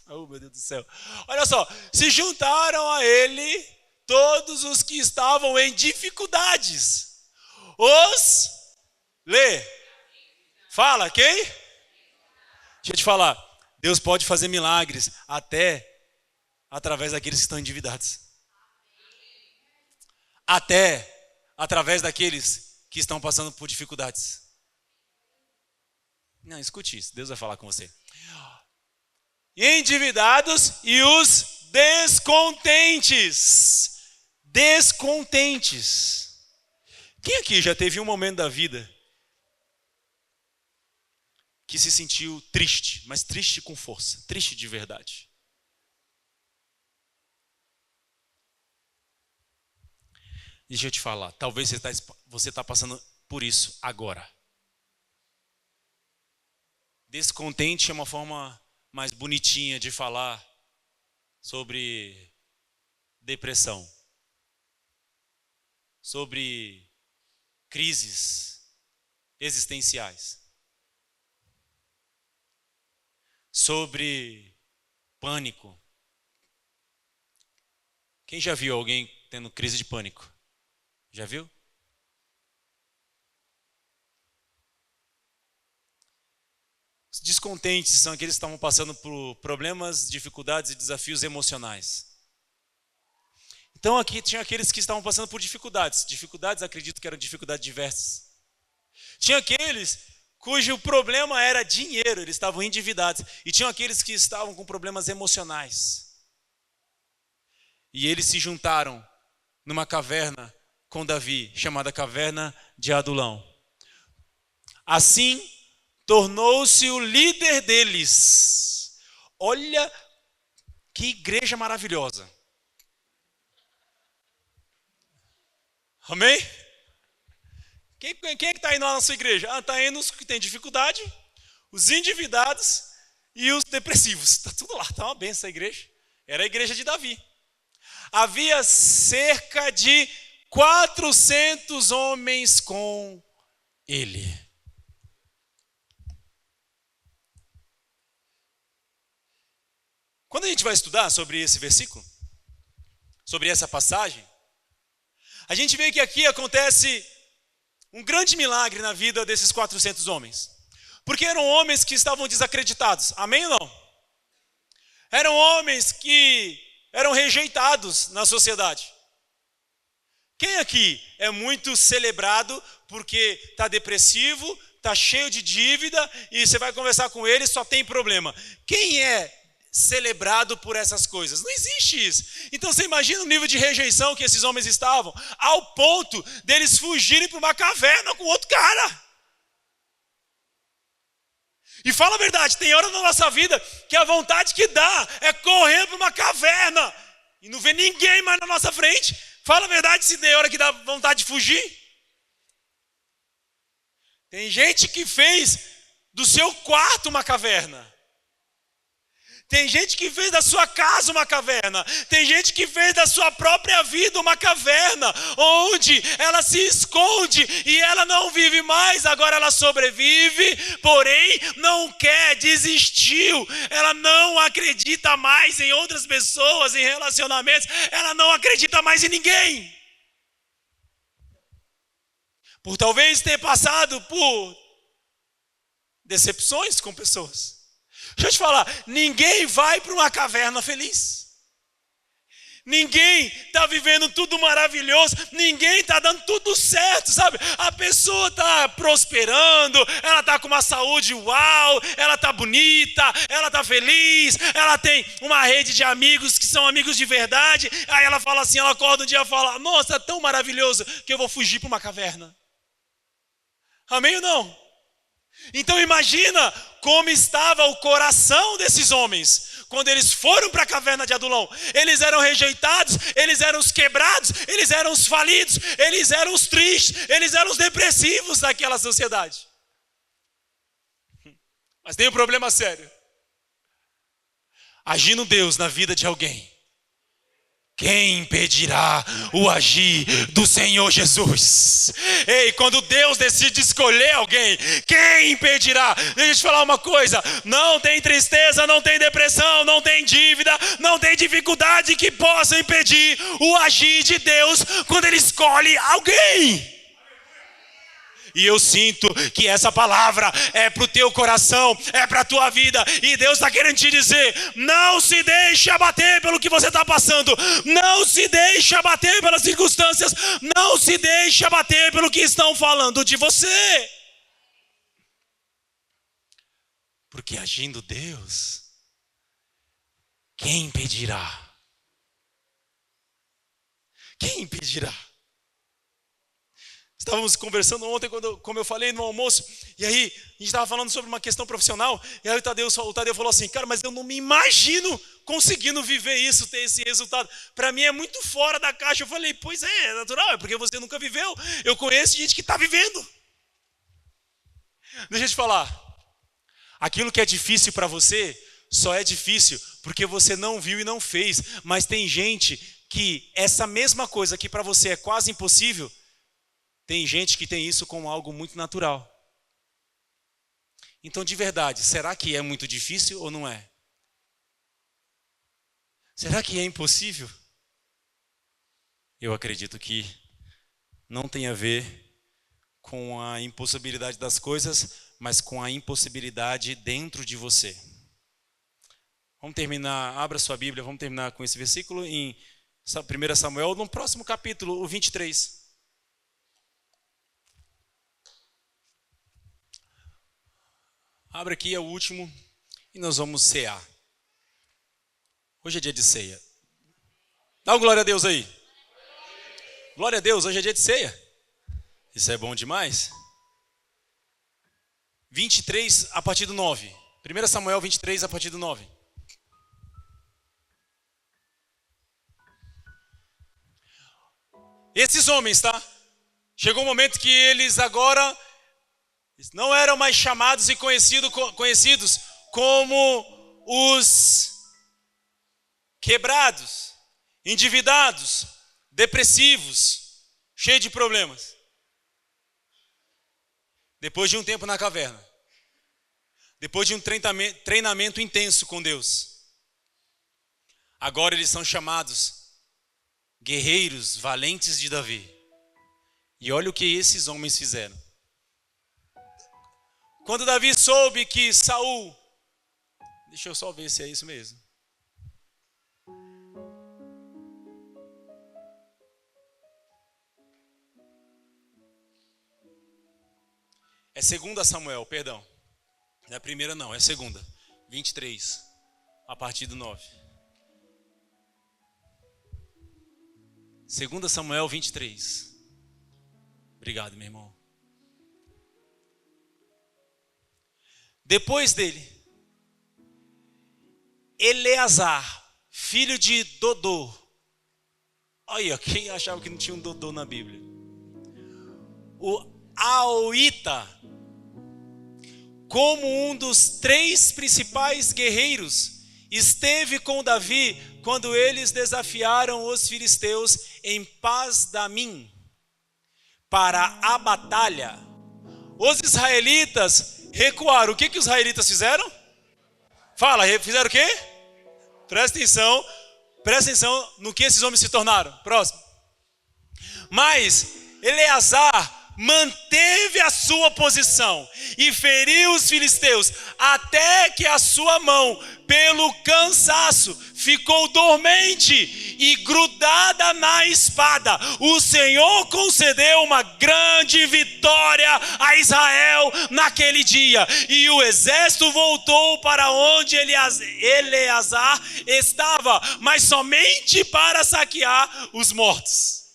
Oh, meu Deus do céu. Olha só. Se juntaram a ele todos os que estavam em dificuldades. Fala, quem? Deixa eu te falar. Deus pode fazer milagres até através daqueles que estão endividados. Até através daqueles que estão passando por dificuldades. Não, escute isso. Deus vai falar com você. Endividados e os descontentes. Descontentes. Quem aqui já teve um momento da vida que se sentiu triste, mas triste com força, triste de verdade? Deixa eu te falar, talvez você está passando por isso agora. Descontente é uma forma mais bonitinha de falar sobre depressão, sobre crises existenciais, sobre pânico. Quem já viu alguém tendo crise de pânico? Já viu? Os descontentes são aqueles que estavam passando por problemas, dificuldades e desafios emocionais. Então aqui tinha aqueles que estavam passando por dificuldades. Dificuldades, acredito que eram dificuldades diversas. Tinha aqueles cujo problema era dinheiro, eles estavam endividados. E tinham aqueles que estavam com problemas emocionais. E eles se juntaram numa caverna com Davi, chamada Caverna de Adulão. Assim, tornou-se o líder deles. Olha que igreja maravilhosa. Amém? Quem é que está indo lá na sua igreja? Está indo os que têm dificuldade, os endividados e os depressivos. Está tudo lá, está uma benção essa igreja. Era a igreja de Davi. Havia cerca de 400 homens com ele. Quando a gente vai estudar sobre esse versículo, sobre essa passagem, a gente vê que aqui acontece um grande milagre na vida desses 400 homens. Porque eram homens que estavam desacreditados. Amém ou não? Eram homens que eram rejeitados na sociedade. Quem aqui é muito celebrado porque está depressivo, está cheio de dívida e você vai conversar com ele e só tem problema? Quem é celebrado por essas coisas? Não existe isso. Então você imagina o nível de rejeição que esses homens estavam, ao ponto deles fugirem para uma caverna com outro cara. E fala a verdade, tem hora na nossa vida que a vontade que dá é correr para uma caverna e não ver ninguém mais na nossa frente. Fala a verdade, se tem hora que dá vontade de fugir. Tem gente que fez do seu quarto uma caverna. Tem gente que fez da sua casa uma caverna. Tem gente que fez da sua própria vida uma caverna, onde ela se esconde e ela não vive mais, agora ela sobrevive, porém não quer, desistiu. Ela não acredita mais em outras pessoas, em relacionamentos. Ela não acredita mais em ninguém. Por talvez ter passado por decepções com pessoas. Deixa eu te falar, ninguém vai para uma caverna feliz. Ninguém está vivendo tudo maravilhoso, ninguém está dando tudo certo, sabe? A pessoa está prosperando, ela está com uma saúde uau, ela está bonita, ela está feliz, ela tem uma rede de amigos que são amigos de verdade. Aí ela fala assim, ela acorda um dia e fala, nossa, é tão maravilhoso que eu vou fugir para uma caverna. Amém ou não? Então imagina como estava o coração desses homens quando eles foram para a caverna de Adulão. Eles eram rejeitados, eles eram os quebrados, eles eram os falidos, eles eram os tristes, eles eram os depressivos daquela sociedade. Mas tem um problema sério. Agindo Deus na vida de alguém, quem impedirá o agir do Senhor Jesus? Ei, quando Deus decide escolher alguém, quem impedirá? Deixa eu te falar uma coisa, não tem tristeza, não tem depressão, não tem dívida, não tem dificuldade que possa impedir o agir de Deus quando Ele escolhe alguém. E eu sinto que essa palavra é para o teu coração, é para a tua vida. E Deus está querendo te dizer, não se deixe abater pelo que você está passando. Não se deixe abater pelas circunstâncias. Não se deixe abater pelo que estão falando de você. Porque agindo Deus, quem impedirá? Quem impedirá? Estávamos conversando ontem, como eu falei no almoço, e aí a gente estava falando sobre uma questão profissional, e aí o Tadeu falou assim, cara, mas eu não me imagino conseguindo viver isso, ter esse resultado. Para mim é muito fora da caixa. Eu falei, pois é natural, é porque você nunca viveu. Eu conheço gente que está vivendo. Deixa eu te falar, aquilo que é difícil para você, só é difícil porque você não viu e não fez. Mas tem gente que essa mesma coisa que para você é quase impossível, tem gente que tem isso como algo muito natural. Então, de verdade, será que é muito difícil ou não é? Será que é impossível? Eu acredito que não tem a ver com a impossibilidade das coisas, mas com a impossibilidade dentro de você. Vamos terminar, abra sua Bíblia, vamos terminar com esse versículo em 1 Samuel, no próximo capítulo, o 23. Abre aqui, é o último, e nós vamos cear. Hoje é dia de ceia. Dá uma glória a Deus aí. Glória a Deus, hoje é dia de ceia. Isso é bom demais. 23 a partir do 9. 1 Samuel 23 a partir do 9. Esses homens, tá? Chegou um momento que eles agora não eram mais chamados e conhecidos como os quebrados, endividados, depressivos, cheios de problemas. Depois de um tempo na caverna, depois de um treinamento intenso com Deus, agora eles são chamados guerreiros valentes de Davi. E olha o que esses homens fizeram. Quando Davi soube que Saul, deixa eu só ver se é isso mesmo. É 2 Samuel, perdão. Não é a primeira não, é a 2ª. 23, a partir do 9. 2 Samuel 23. Obrigado, meu irmão. Depois dele, Eleazar, filho de Dodô. Olha, quem achava que não tinha um Dodô na Bíblia? O Aoita, como um dos 3 principais guerreiros, esteve com Davi quando eles desafiaram os filisteus em Pas-damim para a batalha. Os israelitas recuaram. O que os israelitas fizeram? Fala, fizeram o quê? Presta atenção no que esses homens se tornaram. Próximo. Mas Eleazar manteve a sua posição e feriu os filisteus até que a sua mão, pelo cansaço, ficou dormente e grudada na espada. O Senhor concedeu uma grande vitória a Israel naquele dia, e o exército voltou para onde Eleazar estava, mas somente para saquear os mortos.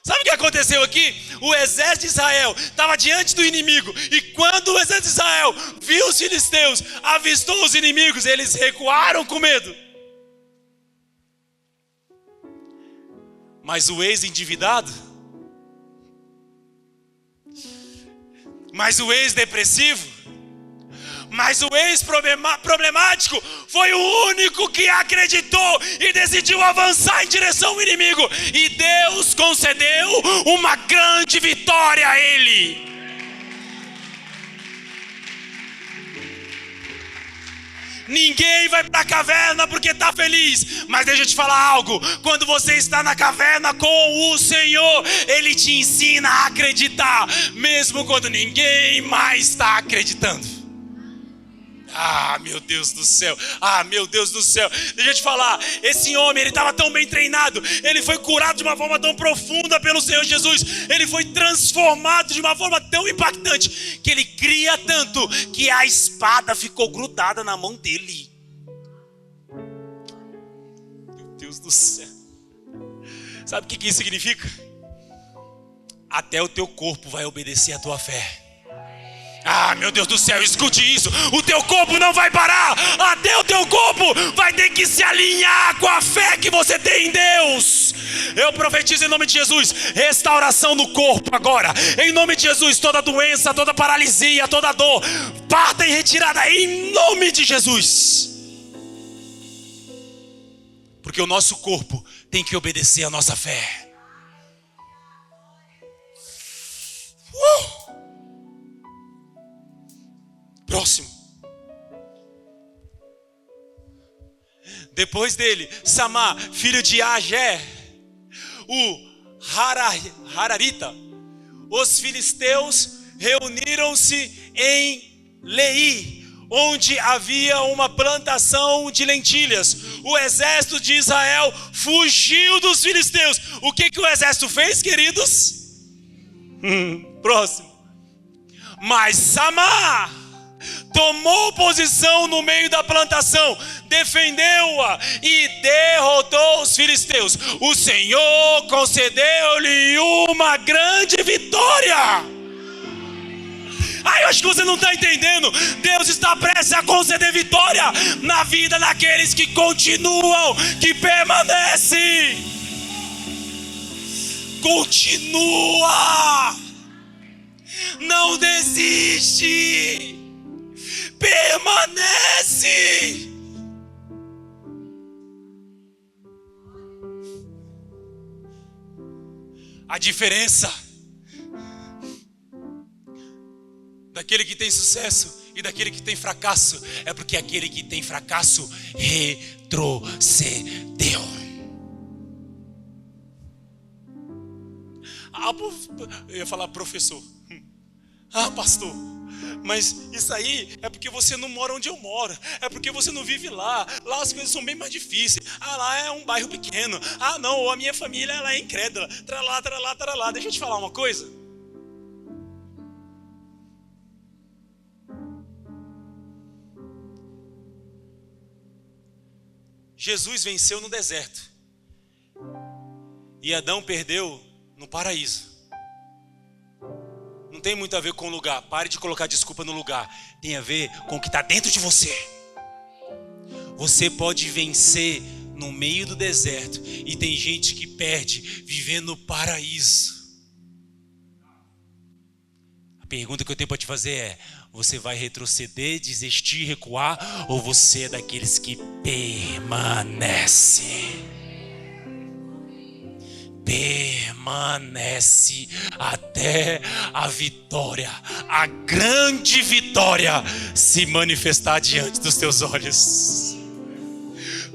Sabe o que aconteceu aqui? O exército de Israel estava diante do inimigo, e quando o exército de Israel viu os filisteus, avistou os inimigos, eles recuaram com medo. Mas o ex-endividado, mas o ex-depressivo, mas o ex-problemático foi o único que acreditou e decidiu avançar em direção ao inimigo. E Deus concedeu uma grande vitória a ele. Ninguém vai para a caverna porque está feliz. Mas deixa eu te falar algo. Quando você está na caverna com o Senhor, Ele te ensina a acreditar, mesmo quando ninguém mais está acreditando. Ah, meu Deus do céu. Ah, meu Deus do céu. Deixa eu te falar. Esse homem, ele estava tão bem treinado. Ele foi curado de uma forma tão profunda pelo Senhor Jesus. Ele foi transformado de uma forma tão impactante que ele cria tanto que a espada ficou grudada na mão dele. Meu Deus do céu. Sabe o que isso significa? Até o teu corpo vai obedecer à tua fé. Ah, meu Deus do céu, escute isso. O teu corpo não vai parar. Até o teu corpo vai ter que se alinhar com a fé que você tem em Deus. Eu profetizo em nome de Jesus restauração no corpo agora. Em nome de Jesus, toda doença, toda paralisia, toda dor, parta em retirada em nome de Jesus. Porque o nosso corpo tem que obedecer à nossa fé. Próximo. Depois dele, Samá, filho de Agé, o Hararita. Os filisteus reuniram-se em Lei, onde havia uma plantação de lentilhas. O exército de Israel fugiu dos filisteus. O que o exército fez, queridos? Próximo. Mas Samá tomou posição no meio da plantação, defendeu-a e derrotou os filisteus. O Senhor concedeu-lhe uma grande vitória. Eu acho que você não está entendendo. Deus está prestes a conceder vitória na vida daqueles que continuam, que permanecem. Continua. Não desiste. Permanece. A diferença daquele que tem sucesso e daquele que tem fracasso é porque aquele que tem fracasso retrocedeu. Eu ia falar professor. Pastor, mas isso aí é porque você não mora onde eu moro. É porque você não vive lá. Lá as coisas são bem mais difíceis. Lá é um bairro pequeno. Não, ou a minha família ela é incrédula. Tralá. Deixa eu te falar uma coisa. Jesus venceu no deserto. E Adão perdeu no paraíso. Não tem muito a ver com o lugar. Pare de colocar desculpa no lugar. Tem a ver com o que está dentro de você. Você pode vencer no meio do deserto. E tem gente que perde vivendo no paraíso. A pergunta que eu tenho para te fazer é: você vai retroceder, desistir, recuar? Ou você é daqueles que permanece? Permanece até a vitória, a grande vitória se manifestar diante dos teus olhos.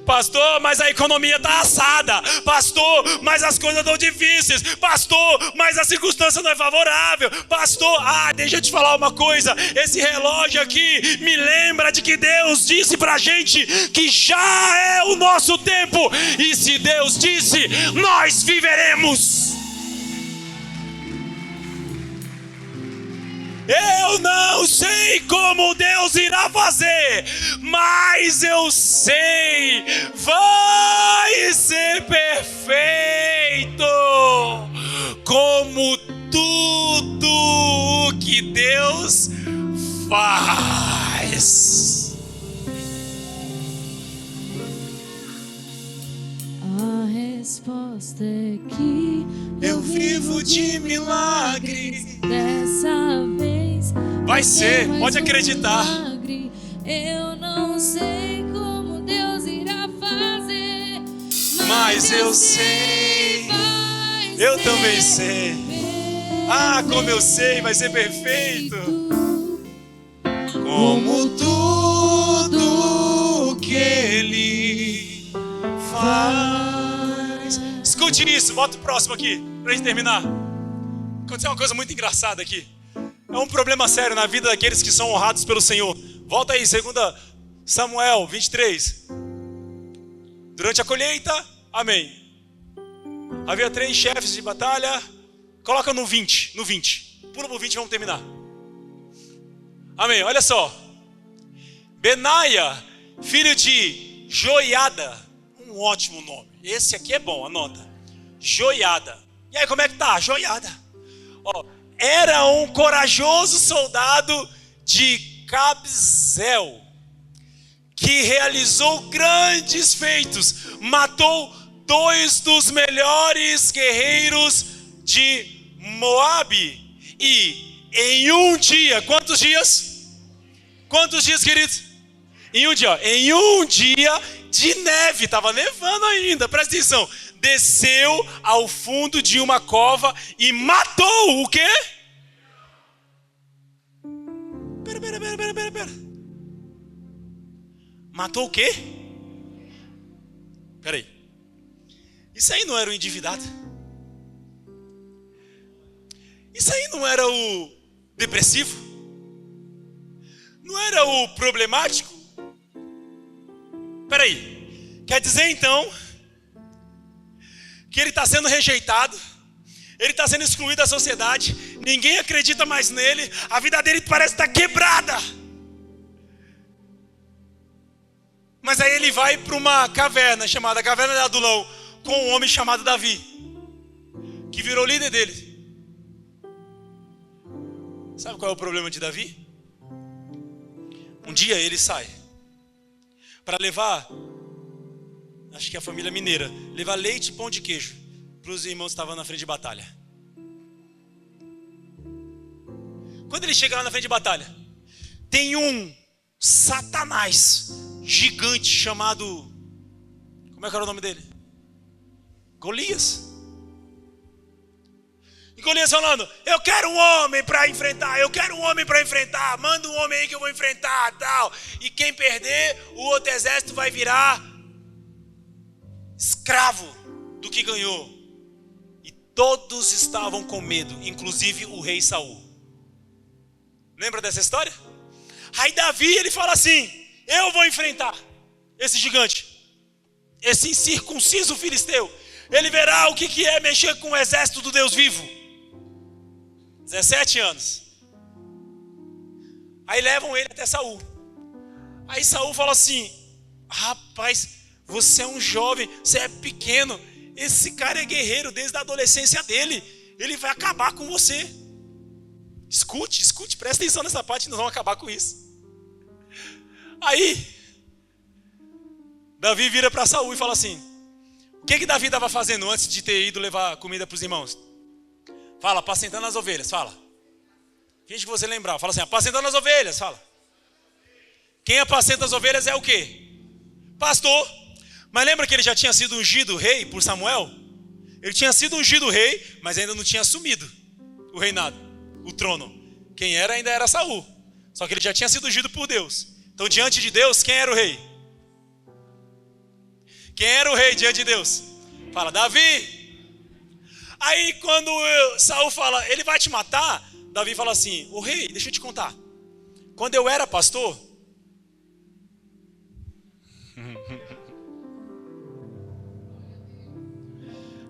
Pastor, mas a economia está assada. Pastor, mas as coisas estão difíceis. Pastor, mas a circunstância não é favorável. Pastor, deixa eu te falar uma coisa. Esse relógio aqui me lembra de que Deus disse pra gente que já é o nosso tempo. E se Deus disse, nós viveremos. Eu não sei como Deus irá fazer, mas eu sei, vai ser perfeito, como tudo que Deus faz. A resposta é que eu vivo de milagre. Dessa vez vai ser, pode acreditar. Milagre. Eu não sei como Deus irá fazer, mas eu sei, eu também sei. Como eu sei, vai ser perfeito. Como tudo que Ele faz. Escute isso, bota o próximo aqui, pra gente terminar. Aconteceu uma coisa muito engraçada aqui. É um problema sério na vida daqueles que são honrados pelo Senhor. Volta aí, 2 Samuel 23. Durante a colheita, amém. Havia 3 chefes de batalha. Coloca no 20. Pula pro 20 e vamos terminar. Amém, olha só. Benaia, filho de Joiada. Um ótimo nome. Esse aqui é bom, anota. Joiada. E aí, como é que tá? Joiada. Era um corajoso soldado de Cabzel, que realizou grandes feitos, matou 2 dos melhores guerreiros de Moabe, e em um dia, quantos dias? Quantos dias, queridos? Em um dia de neve, estava nevando ainda, presta atenção. Desceu ao fundo de uma cova e matou o quê? Pera. Matou o quê? Peraí. Isso aí não era o endividado? Isso aí não era o depressivo? Não era o problemático? Peraí. Quer dizer então que ele está sendo rejeitado, ele está sendo excluído da sociedade, ninguém acredita mais nele, a vida dele parece estar quebrada. Mas aí ele vai para uma caverna chamada Caverna de Adulão, com um homem chamado Davi, que virou líder dele. Sabe qual é o problema de Davi? Um dia ele sai para levar, acho que é a família mineira, levar leite e pão de queijo para os irmãos que estavam na frente de batalha. Quando ele chega lá na frente de batalha, tem um Satanás gigante chamado, como é que era o nome dele? Golias. E Golias falando, eu quero um homem para enfrentar, manda um homem aí que eu vou enfrentar, tal. E quem perder, o outro exército vai virar escravo do que ganhou. E todos estavam com medo, inclusive o rei Saul. Lembra dessa história? Aí Davi, ele fala assim, eu vou enfrentar esse gigante, esse incircunciso filisteu. Ele verá o que é mexer com o exército do Deus vivo. 17 anos. Aí levam ele até Saul. Aí Saul fala assim, rapaz, Você é um jovem, você é pequeno. Esse cara é guerreiro desde a adolescência dele. Ele vai acabar com você. Escute, presta atenção nessa parte, nós vamos acabar com isso. Aí, Davi vira para Saul e fala assim: o que Davi estava fazendo antes de ter ido levar comida para os irmãos? Fala, apacentando as ovelhas, fala. Finge que você lembrar, fala assim, apacentando as ovelhas, fala. Quem apacenta as ovelhas é o quê? Pastor. Mas lembra que ele já tinha sido ungido rei por Samuel? Ele tinha sido ungido rei, mas ainda não tinha assumido o reinado, o trono. Quem era ainda era Saul. Só que ele já tinha sido ungido por Deus. Então diante de Deus, quem era o rei? Quem era o rei diante de Deus? Fala, Davi. Aí quando Saul fala, ele vai te matar, Davi fala assim, ô rei, deixa eu te contar. Quando eu era pastor,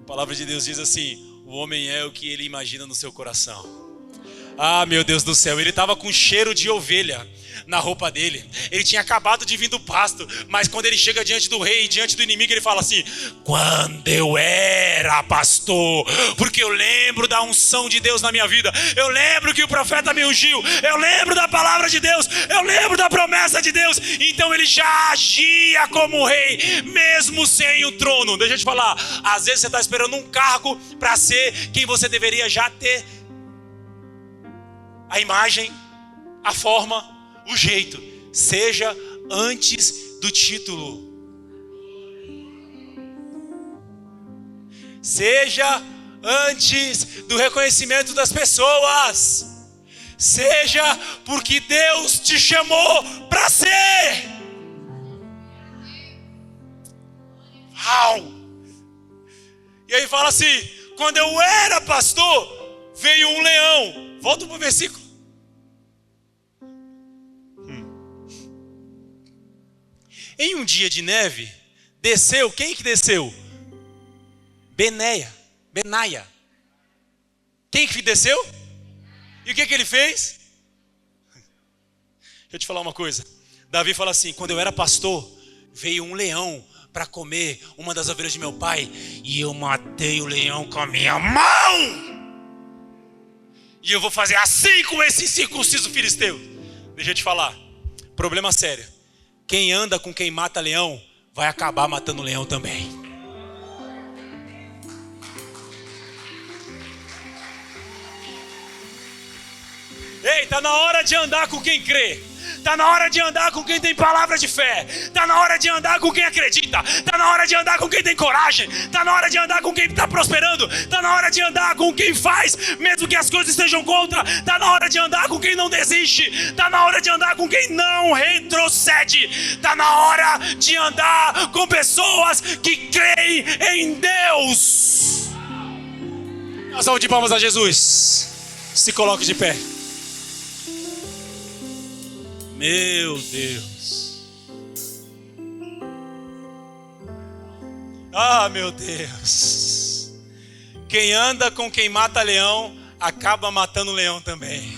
a palavra de Deus diz assim, o homem é o que ele imagina no seu coração. Ah, meu Deus do céu, ele estava com cheiro de ovelha na roupa dele. Ele tinha acabado de vir do pasto, mas quando ele chega diante do rei, diante do inimigo, ele fala assim, quando eu era pastor, porque eu lembro da unção de Deus na minha vida, eu lembro que o profeta me ungiu, eu lembro da palavra de Deus, eu lembro da promessa de Deus. Então ele já agia como rei, mesmo sem o trono. Deixa eu te falar, às vezes você está esperando um cargo para ser quem você deveria já ter. A imagem, a forma, o jeito. Seja antes do título. Seja antes do reconhecimento das pessoas. Seja porque Deus te chamou para ser. Uau! E aí fala assim, quando eu era pastor, veio um leão. Volta para o versículo. Em um dia de neve, desceu, quem que desceu? Benaia. Quem que desceu? E o que ele fez? Deixa eu te falar uma coisa. Davi fala assim, quando eu era pastor, veio um leão para comer uma das ovelhas de meu pai, e eu matei o leão com a minha mão. E eu vou fazer assim com esse incircunciso filisteu. Deixa eu te falar, problema sério. Quem anda com quem mata leão, vai acabar matando leão também. Ei, tá na hora de andar com quem crê. Tá na hora de andar com quem tem palavra de fé. Tá na hora de andar com quem acredita. Tá na hora de andar com quem tem coragem. Tá na hora de andar com quem está prosperando. Tá na hora de andar com quem faz, mesmo que as coisas estejam contra. Tá na hora de andar com quem não desiste. Tá na hora de andar com quem não retrocede. Tá na hora de andar com pessoas que creem em Deus. Uma salva de palmas a Jesus. Se coloque de pé. Meu Deus. Ah, meu Deus. Quem anda com quem mata leão, acaba matando leão também.